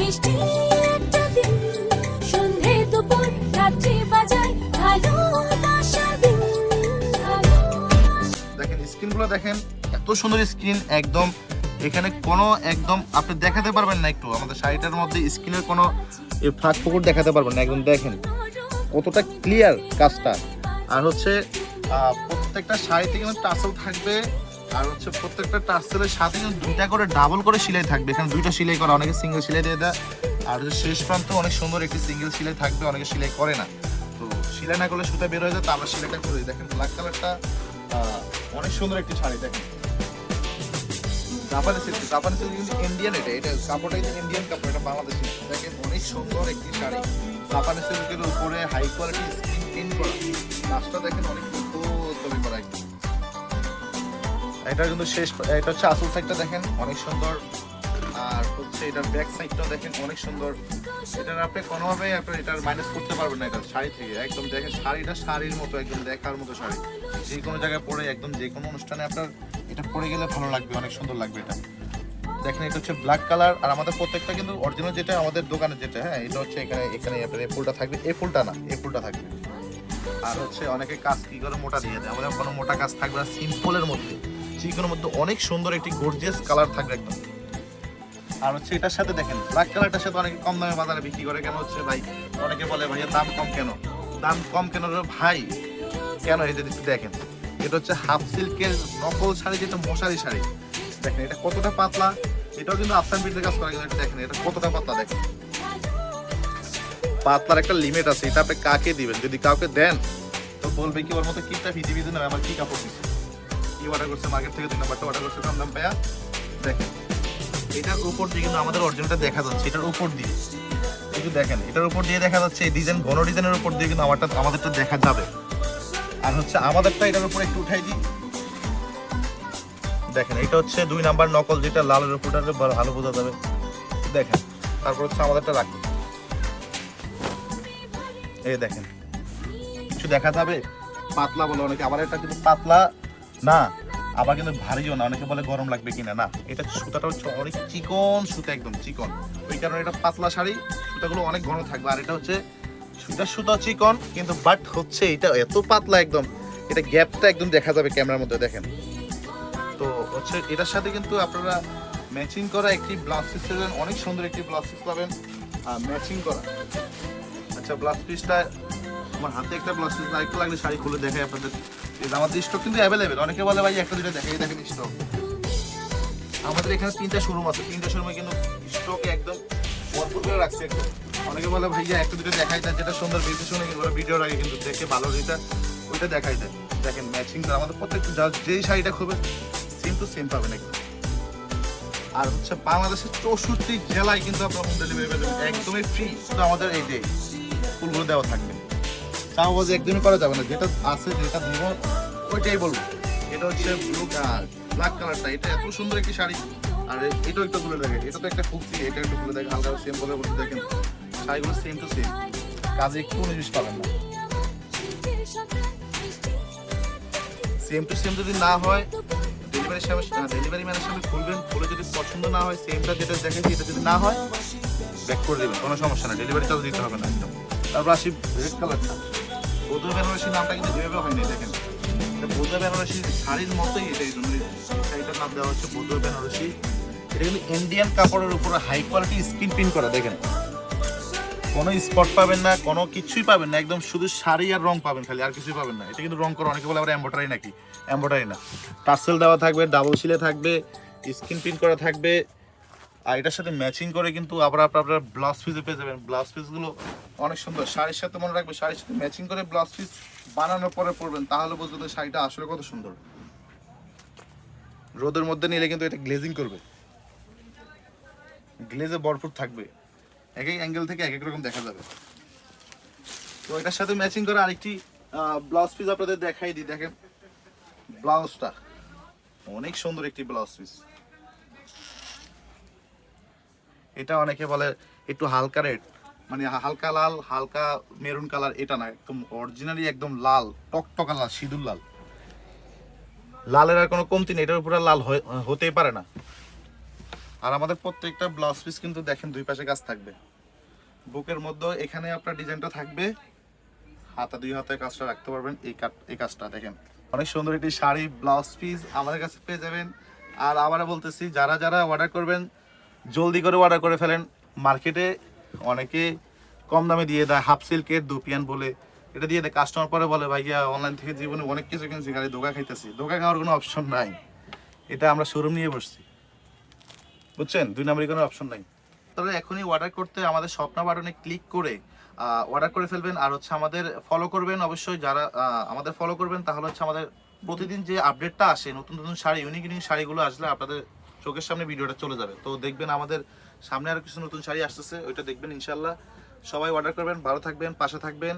মিষ্টি একটা দিন, সন্ধে দুপুর রাত্রি বাজায় ভালোবাসার দিন। দেখেন স্ক্রিনগুলো দেখেন, এত সুন্দর স্ক্রিন একদম। এখানে কোনো একদম আপনি দেখাতে পারবেন না, একটু আমাদের শাড়িটার মধ্যে স্ক্রিনের কোনো ফাঁক ফোকর দেখাতে পারবেন না। একদম দেখেন কতটা ক্লিয়ার কাজটা। আর হচ্ছে প্রত্যেকটা শাড়িতে কিন্তু টাসেল থাকবে, আর হচ্ছে প্রত্যেকটা টাসেলের সাথে কিন্তু দুইটা করে ডাবল করে সেলাই থাকবে। এখানে দুইটা সেলাই করা, অনেকে সিঙ্গেল সেলাই দিয়ে দেয়। আর হচ্ছে শেষ প্রান্ত অনেক সুন্দর একটি সিঙ্গেল সেলাই থাকবে, অনেকে সেলাই করে না। তো সেলাই না করলে সুতা বের হয়ে যায়, তো আমরা সেলাইটা করে দিই। দেখেন ব্ল্যাক কালারটা অনেক সুন্দর একটি শাড়ি। দেখেন জাপানি সিল্ক, জাপানি সিল্ক কিন্তু ইন্ডিয়ান, এটা কাপড়টা কিন্তু ইন্ডিয়ান কাপড়, এটা বাংলাদেশি। দেখেন অনেক সুন্দর একটি শাড়ি, জাপানি সিল্কের উপরে হাই কোয়ালিটি স্ক্রিন প্রিন্ট করা। কাজটা দেখেন অনেক তৈরি করা একদম। এটা কিন্তু শেষ, এটা হচ্ছে আসল সাইডটা দেখেন অনেক সুন্দর। আর হচ্ছে এটার ব্যাক সাইডটাও দেখেন অনেক সুন্দর। এটার আপনি কোনোভাবে আপনি এটার মাইনাস করতে পারবেন না এটা শাড়ি থেকে। একদম দেখেন শাড়িটা শাড়ির মতো, একদম দেখার মতো শাড়ি। যে কোনো জায়গায় পরে, একদম যে কোনো অনুষ্ঠানে আপনার এটা পরে গেলে ভালো লাগবে, অনেক সুন্দর লাগবে এটা। দেখেন এটা হচ্ছে ব্ল্যাক কালার। আর আমাদের প্রত্যেকটা কিন্তু অরিজিনাল যেটা আমাদের দোকানে যেটা, হ্যাঁ এটা হচ্ছে এখানে এখানে আপনার এই ফুলটা থাকবে, এই ফুলটা না, এই ফুলটা থাকবে। আর হচ্ছে অনেকে কাজ কি করে মোটা দিয়ে দেয়, আমাদের কোনো মোটা কাজ থাকবে না, সিম্পলের মধ্যে চিকনের মধ্যে অনেক সুন্দর একটি গর্জিয়াস কালার থাকবে একদম। আর হচ্ছে এটার সাথে দেখেন ব্ল্যাক কালারটার সাথে অনেকে কম দামে বাজারে বিক্রি করে। কেন হচ্ছে ভাই, অনেকে বলে ভাইয়া দাম কম কেন, দাম কম কেন রে ভাই, কেন এই যে দেখেন এটা হচ্ছে হাফ সিল্কের নকল শাড়ি, যেটা মশারি শাড়ি। দেখেন এটা কতটা পাতলা, এটাও কিন্তু আফসান পিটের কাজ করা, কিন্তু দেখেন এটা কতটা পাতলা। দেখেন পাতলার একটা লিমিট আছে, এটা আপনি কাকে দিবেন, যদি কাউকে দেন তো বলবে কি ওর মতো কিটা ভিজি ভিজি না, আমার কি কাপড় দিচ্ছে, কি অর্ডার করছে মার্কেট থেকে 2 নাম্বারটা অর্ডার করছে কম দাম পায়া। দেখেন এটার উপর দিয়ে কিন্তু আমাদের অরিজিনালটা দেখা যাচ্ছে, এটার উপর দিয়ে কিন্তু দেখেন, এটার উপর দিয়ে দেখা যাচ্ছে এই ডিজাইন, ঘন ডিজাইনের উপর দিয়ে কিন্তু আমাদেরটা দেখা যাবে। আর হচ্ছে আমাদেরটা এটার উপর একটু উঠাই দিই। দেখেন এটা হচ্ছে 2 নাম্বার নকল, যেটা লালের উপরটা ভালো বোঝা যাবে। দেখেন তারপর হচ্ছে আমাদেরটা রাখি, এই দেখেন কিছু দেখা যাবে, পাতলা বলে অনেকে, আবার এটা কিন্তু পাতলা না, আবার কিন্তু ভারীও না। অনেকে বলে গরম লাগবে কিনা, না এটা সুতাটা হচ্ছে অনেক চিকন সুতা, একদম চিকন। ওই কারণে এটা পাতলা শাড়ি, সুতাগুলো অনেক ঘন থাকবে। আর এটা হচ্ছে সুতা চিকন, কিন্তু বাট হচ্ছে এটা এত পাতলা একদম, এটা গ্যাপটা একদম দেখা যাবে ক্যামেরার মধ্যে। দেখেন তো হচ্ছে এটার সাথে কিন্তু আপনারা ম্যাচিং করা একটি ব্লাউজ পিস পাবেন, অনেক সুন্দর একটি ব্লাউজ পিস পাবেন ম্যাচিং করা। আচ্ছা ব্লাউজ পিসটা আমার হাতে একটা ব্লাউজ পিস আরেকটু লাগলে শাড়ি খুলে দেখাই আপনাদের। আমাদের স্টক কিন্তু অ্যাভেলেবেল, অনেকে বলে ভাই একটা দুটো দেখাই, দেখেন স্টক আমাদের এখানে 3টা শোরুম আছে, 3টা শোরুমে কিন্তু স্টক একদম ভরপুর করে রাখছে একদম। অনেকে বলে ভাইয়া একটা দুটো দেখাই দেয়, যেটা সুন্দর বেশি শুনে ওরা ভিডিওর আগে কিন্তু দেখে ভালো যেটা ওইটা দেখাই দেয়। দেখেন ম্যাচিং করা আমাদের প্রত্যেকটা যেই শাড়িটা খুবই সেম টু সেম পাবেন একদম। আর হচ্ছে বাংলাদেশের 64 জেলায় কিন্তু আপনার হোম ডেলিভারি পাবেন একদমই ফ্রি, শুধু আমাদের এই যে ফুলগুলো দেওয়া থাকবে। চাও বাজে একদমই করা যাবে না, যেটা আছে যেটা দিব ওইটাই বলবো। এটা হচ্ছে ব্ল্যাক কালারটা, এটা এত সুন্দর একটি শাড়ি। আর এটাও একটু তুলে দেখে, এটা তো একটা ফুলসি, এটা একটু তুলে দেখে হালকা সেম বলে বলতে। দেখেন শাড়িগুলো সেম টু সেম, কাজে একটু জিনিস পাবেন না। সেম টু সেম যদি না হয় ডেলিভারি ম্যানের সামনে খুলবেন, খুলে যদি পছন্দ না হয় সেমটা যেটা দেখেছি এটা যদি না হয় ব্যাক করে দেবেন, কোনো সমস্যা না, ডেলিভারি চার্জ দিতে হবে না একদম। তারপর আসি রেড কালারটা, বৌদ্ধ বেনারসি নামটা কিন্তু যেভাবে হয়নি। দেখেন এটা বৌদ্ধ বেনারসি শাড়ির মতোই, এটা এই জন্য শাড়িটার নাম দেওয়া হচ্ছে বৌদ্ধ বেনারসি। এটা কিন্তু ইন্ডিয়ান কাপড়ের উপরে হাই কোয়ালিটি স্ক্রিন প্রিন্ট করা। দেখেন কোনো স্পট পাবেন না, কোনো কিছুই পাবেন না, একদম শুধু শাড়ি আর রং পাবেন খালি, আর কিছুই পাবেন না। এটা কিন্তু রং করা, অনেকে বলে আবার এমব্রয়ডারি নাকি, এমব্রয়ডারি না, টার্সেল দেওয়া থাকবে, ডাবল সিলে থাকবে, স্ক্রিন প্রিন্ট করা থাকবে। আর এটার সাথে ম্যাচিং করে কিন্তু আবার আপনারা ব্লাউজ পিসে পেয়ে যাবেন। ব্লাউজ পিসগুলো অনেক সুন্দর, শাড়ির সাথে মনে রাখবে, শাড়ির সাথে ম্যাচিং করে ব্লাউজ পিস বানানোর পরে পরবেন, তাহলে বুঝবেন শাড়িটা আসলে কত সুন্দর। রোদের মধ্যে নিলে কিন্তু এটা গ্লেজিং করবে, গ্লেজে ভরপুর থাকবে, এক এক অ্যাঙ্গেল থেকে এক এক রকম দেখা যাবে। তো এটার সাথে ম্যাচিং করে আরেকটি ব্লাউজ পিস আপনাদের দেখাই দিই। দেখেন ব্লাউজটা অনেক সুন্দর একটি ব্লাউজ পিস। এটা অনেকে বলে একটু হালকা রেড, মানে হালকা লাল, হালকা মেরুন কালার, এটা না, একদম অরিজিনালি একদম লাল, টকটকা লাল, সিঁদুর লাল। লালের আর কোনো কমতি নেই, এটার উপরে লাল হতেই পারে না। আর আমাদের প্রত্যেকটা ব্লাউজ পিস কিন্তু দেখেন দুই পাশে কাজ থাকবে, বুকের মধ্যে এখানে আপনার ডিজাইনটা থাকবে, হাতা দুই হাতে কাজটা রাখতে পারবেন। এই কাজটা দেখেন অনেক সুন্দর একটি শাড়ি ব্লাউজ পিস আমাদের কাছে পেয়ে যাবেন। আর আবার বলতেছি, যারা যারা অর্ডার করবেন জলদি করে অর্ডার করে ফেলেন। মার্কেটে অনেকে কম দামে দিয়ে দেয়, হাফ সিল্কের দুপিয়ান বলে এটা দিয়ে দেয়, কাস্টমার পরে বলে ভাইয়া অনলাইন থেকে জীবনে অনেক কিছু কিনছি, খালি ধোকা খাইতেছি। ধোকা খাওয়ার কোনো অপশন নাই, এটা আমরা শোরুম নিয়ে বসছি, বুঝছেন, 2 নম্বরই কোনো অপশন নাই। তবে এখনই অর্ডার করতে আমাদের স্বপ্না বাটনে ক্লিক করে অর্ডার করে ফেলবেন। আর হচ্ছে আমাদের ফলো করবেন অবশ্যই, যারা আমাদের ফলো করবেন তাহলে হচ্ছে আমাদের প্রতিদিন যে আপডেটটা আসে, নতুন নতুন শাড়ি, ইউনিক ইউনিক শাড়িগুলো আসলে আপনাদের চোখের সামনে ভিডিওটা চলে যাবে। তো দেখবেন আমাদের সামনে আরো কিছু নতুন শাড়ি আসতেছে, ওইটা দেখবেন ইনশাল্লাহ। সবাই অর্ডার করবেন, ভালো থাকবেন, পাশে থাকবেন।